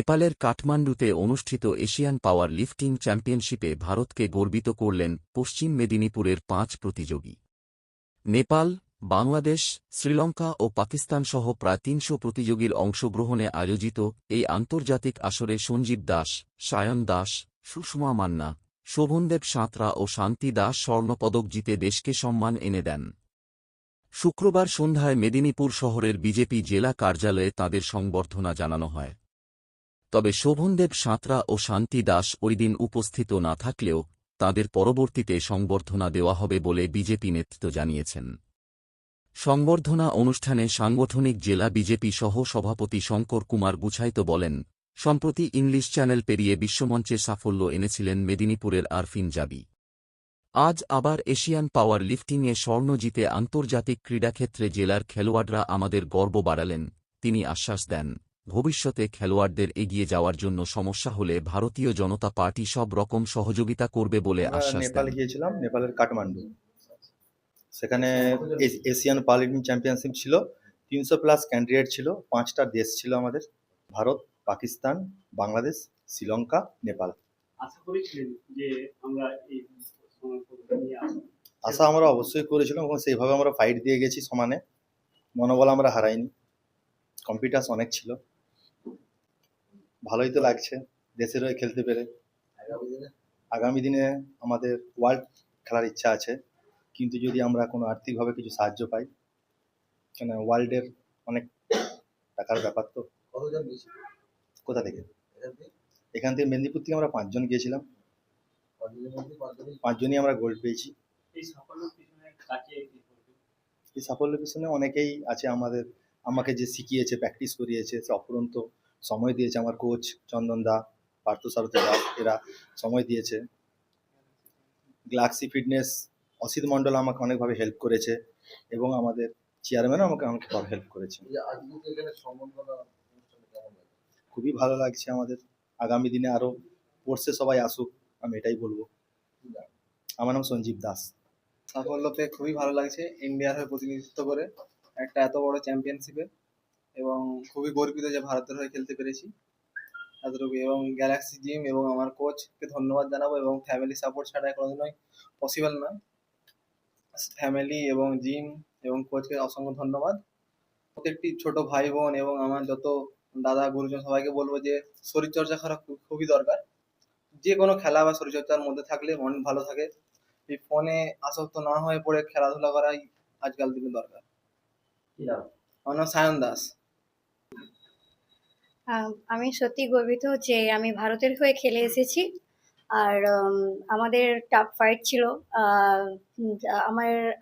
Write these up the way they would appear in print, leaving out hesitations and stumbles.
নেপালের কাঠমান্ডুতে অনুষ্ঠিত এশিয়ান পাওয়ার লিফটিং চ্যাম্পিয়নশিপে ভারতকে গর্বিত করলেন পশ্চিম মেদিনীপুরের ৫ প্রতিযোগী। নেপাল, বাংলাদেশ, শ্রীলঙ্কা ও পাকিস্তানসহ প্রায় ৩০০ প্রতিযোগীর অংশগ্রহণে আয়োজিত এই আন্তর্জাতিক আসরে সঞ্জীব দাস, সায়ন দাস, সুষমা মান্না, শোভনদেব সাঁতরা ও শান্তি দাস স্বর্ণপদক জিতে দেশকে সম্মান এনে দেন। শুক্রবার সন্ধ্যায় মেদিনীপুর শহরের বিজেপি জেলা কার্যালয়ে তাঁদের সংবর্ধনা জানানো হয়। তবে শোভনদেব সাঁতরা ও শান্তি দাস ওইদিন উপস্থিত না থাকলেও তাঁদের পরবর্তীতে সংবর্ধনা দেওয়া হবে বলে বিজেপি নেতৃত্ব জানিয়েছেন। সংবর্ধনা অনুষ্ঠানে সাংগঠনিক জেলা বিজেপি সহ সভাপতি শঙ্কর কুমার গুছাইত বলেন, সম্প্রতি ইংলিশ চ্যানেল পেরিয়ে বিশ্বমঞ্চে সাফল্য এনেছিলেন মেদিনীপুরের আরফিন জাবি। আজ আবার এশিয়ান পাওয়ার লিফটিংয়ে স্বর্ণ জিতে আন্তর্জাতিক ক্রীড়াক্ষেত্রে জেলার খেলোয়াড়রা আমাদের গর্ব বাড়ালেন। তিনি আশ্বাস দেন, ভবিষ্যতে খেলোয়াড়দের এগিয়ে যাওয়ার জন্য সমস্যা হলে ভারতীয় জনতা পার্টি সব রকম সহযোগিতা করবে বলে আশ্বাস দেন। নেপালে গিয়েছিলাম, নেপালের কাঠমান্ডু। সেখানে এশিয়ান পাওয়ার লিফটিং চ্যাম্পিয়নশিপ ছিল। ৩০০+ ক্যান্ডিডেট ছিল, ৫টা দেশ ছিল আমাদের: ভারত, পাকিস্তান, বাংলাদেশ, শ্রীলঙ্কা, নেপাল। আশা করেছিলেন যে আমরা এই আশা আমরা অবশ্যই করেছিলাম এবং সেইভাবে আমরা ফাইট দিয়ে গেছি সমানে। মনোবল আমরা হারাইনি। কম্পিটিশন অনেক ছিল। ভালোই তো লাগছে দেশের হয়ে খেলতে পেরে। আগামী দিনে আমাদের ওয়ার্ল্ড খেলার ইচ্ছা আছে, কিন্তু যদি আমরা কোনো আর্থিকভাবে কিছু সাহায্য পাই, কেন ওয়ার্ল্ডের অনেক টাকার ব্যাপার তো। কোথা থেকে? এখান থেকে মেদিনীপুর থেকে আমরা 5 জন গিয়েছিলাম। 5 জনই আমরা গোল্ড পেয়েছি। এই সাফল্যের পিছনে অনেকেই আছে। আমাকে যে শিখিয়েছে, প্র্যাকটিস করিয়েছে, সে অফুরন্ত সময় দিয়েছে। আমার কোচ চন্দন দা, পার্থসারথী দা, এরা সময় দিয়েছে। গ্যালাক্সি ফিটনেস অসিত মণ্ডল আমাকে অনেকভাবে হেল্প করেছে এবং আমাদের চেয়ারম্যানও আমাকে অনেকভাবে হেল্প করেছে। খুবই ভালো লাগছে আমাদের। আগামী দিনে আরও কোর্সে সবাই আসুক, আমি এটাই বলবো। আমার নাম সঞ্জীব দাস। সাফল্য পেয়ে খুবই ভালো লাগছে, ইন্ডিয়ার হয়ে প্রতিনিধিত্ব করে একটা এত বড় চ্যাম্পিয়নশিপে, এবং খুবই গর্বিত যে ভারতের হয়ে খেলতে পেরেছি এতটুকু। এবং গ্যালাক্সি জিম এবং আমার কোচকে ধন্যবাদ জানাবো, এবং ফ্যামিলি সাপোর্ট ছাড়া কোনোদিনই পসিবল নয়। ফ্যামিলি এবং জিম এবং কোচকে অসংখ্য ধন্যবাদ। প্রত্যেকটি ছোট ভাই বোন এবং আমার যত দাদা গুরুজন সবাইকে বলবো যে শরীরচর্চা করা খুবই দরকার। যে কোনো খেলা বা শরীরচর্চার মধ্যে থাকলে মন ভালো থাকে। এই ফোনে আসক্ত না হয়ে পড়ে খেলাধুলা করাই আজকাল দিনে দরকার। আমার নাম সায়ন দাস। আমি সত্যি গর্বিত যে আমি ভারতের হয়ে খেলে এসেছি। আর আমাদের টাফ ফাইট ছিল।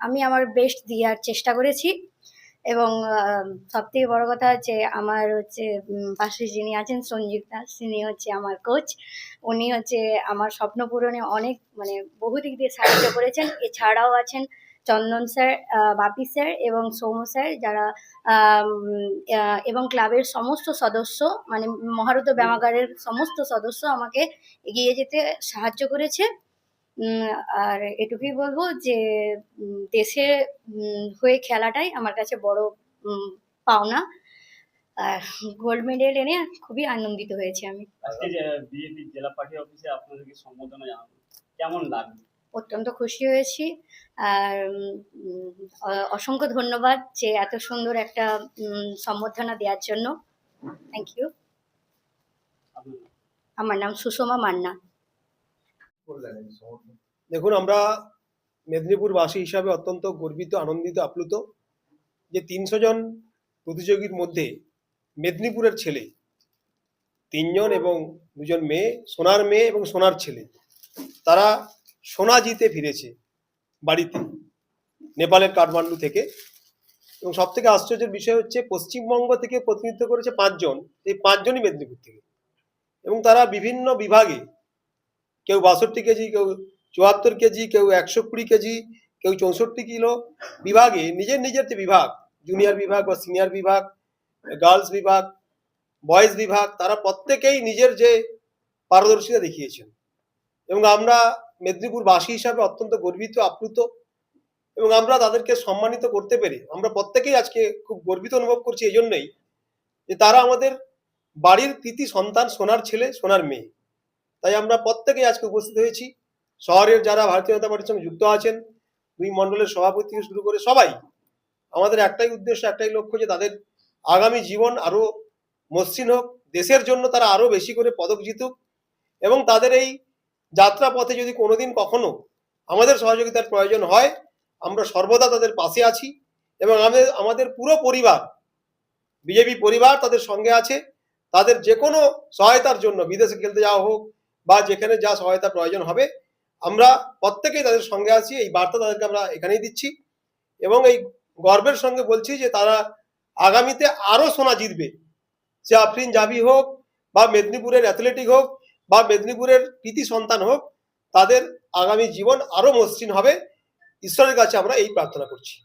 আমি আমার বেস্ট দেওয়ার চেষ্টা করেছি, এবং সবথেকে বড় কথা হচ্ছে আমার পাশে যিনি আছেন সঞ্জীব দাস, তিনি হচ্ছে আমার কোচ। উনি হচ্ছে আমার স্বপ্ন পূরণে অনেক বহু দিক দিয়ে সাহায্য করেছেন। এছাড়াও আছেন চন্দন স্যার, বাপি স্যার এবং সৌম স্যার, যারা এবং ক্লাবের সমস্ত সদস্য, মহারত ব্যায়ামাগারের সমস্ত সদস্য আমাকে এগিয়ে যেতে সাহায্য করেছে। আর এটুকুই বলবো যে দেশের হয়ে খেলাটাই আমার কাছে বড় পাওনা। আর গোল্ড মেডেল এনে খুবই আনন্দিত হয়েছি আমি। আজকে বিজেপি জেলা পার্টি অফিসে আপনাদেরকে সম্বোধনা জানানো কেমন লাগলো? অত্যন্ত খুশি হয়েছি। আর অসংখ্য ধন্যবাদ যে এত সুন্দর একটা সম্বর্ধনা দেওয়ার জন্য। Thank you. আমার নাম সুষমা মান্না। দেখুন, আমরা মেদিনীপুরবাসী হিসাবে অত্যন্ত গর্বিত, আনন্দিত, আপ্লুত যে ৩০০ জন প্রতিযোগীর মধ্যে মেদিনীপুরের ছেলে ৩ জন এবং 2 জন মেয়ে, সোনার মেয়ে এবং সোনার ছেলে, তারা সোনা জিতে ফিরেছে বাড়িতে নেপালের কাঠমান্ডু থেকে। এবং সব থেকে আশ্চর্যের বিষয় হচ্ছে পশ্চিমবঙ্গ থেকে প্রতিনিধিত্ব করেছে 5 জন। এই 5 জনই মেদিনীপুর থেকে, এবং তারা বিভিন্ন বিভাগে, কেউ 62 কেজি, কেউ 74 কেজি, কেউ 120 কেজি, কেউ 64 কিলো বিভাগে নিজের নিজের যে বিভাগ, জুনিয়র বিভাগ বা সিনিয়র বিভাগ, গার্লস বিভাগ, বয়েজ বিভাগ, তারা প্রত্যেকেই নিজের যে পারদর্শিতা দেখিয়েছেন। এবং আমরা মেদিনীপুরবাসী হিসাবে অত্যন্ত গর্বিত, আপ্লুত, এবং আমরা তাদেরকে সম্মানিত করতে পেরে আমরা প্রত্যেকেই আজকে খুব গর্বিত অনুভব করছি। এই জন্যই যে তারা আমাদের বাড়ির কৃতি সন্তান, সোনার ছেলে, সোনার মেয়ে। তাই আমরা প্রত্যেকেই আজকে উপস্থিত হয়েছি। শহরের যারা ভারতীয় জনতা পার্টির সঙ্গে যুক্ত আছেন, 2 মণ্ডলের সভাপতি থেকে শুরু করে সবাই, আমাদের একটাই উদ্দেশ্য, একটাই লক্ষ্য যে তাদের আগামী জীবন আরো মসৃণ হোক, দেশের জন্য তারা আরো বেশি করে পদক জিতুক, এবং তাদের এই যাত্রা পথে যদি কোনোদিন কখনো আমাদের সহযোগিতার প্রয়োজন হয়, আমরা সর্বদা তাদের পাশে আছি, এবং আমাদের পুরো পরিবার, বিজেপি পরিবার তাদের সঙ্গে আছে। তাদের যে কোনো সহায়তার জন্য, বিদেশে খেলতে যাওয়া হোক বা যেখানে যা সহায়তা প্রয়োজন হবে, আমরা প্রত্যেকেই তাদের সঙ্গে আছি। এই বার্তা তাদেরকে আমরা এখানেই দিচ্ছি, এবং এই গর্বের সঙ্গে বলছি যে তারা আগামীতে আরো সোনা জিতবে। সে আফরিন জাভি হোক, বা মেদিনীপুরের অ্যাথলেটিক হোক, বা মেদিনীপুরের কৃতি সন্তান হোক, তাদের আগামী জীবন আরো মসৃণ হবে। ঈশ্বরের কাছে আমরা এই প্রার্থনা করছি।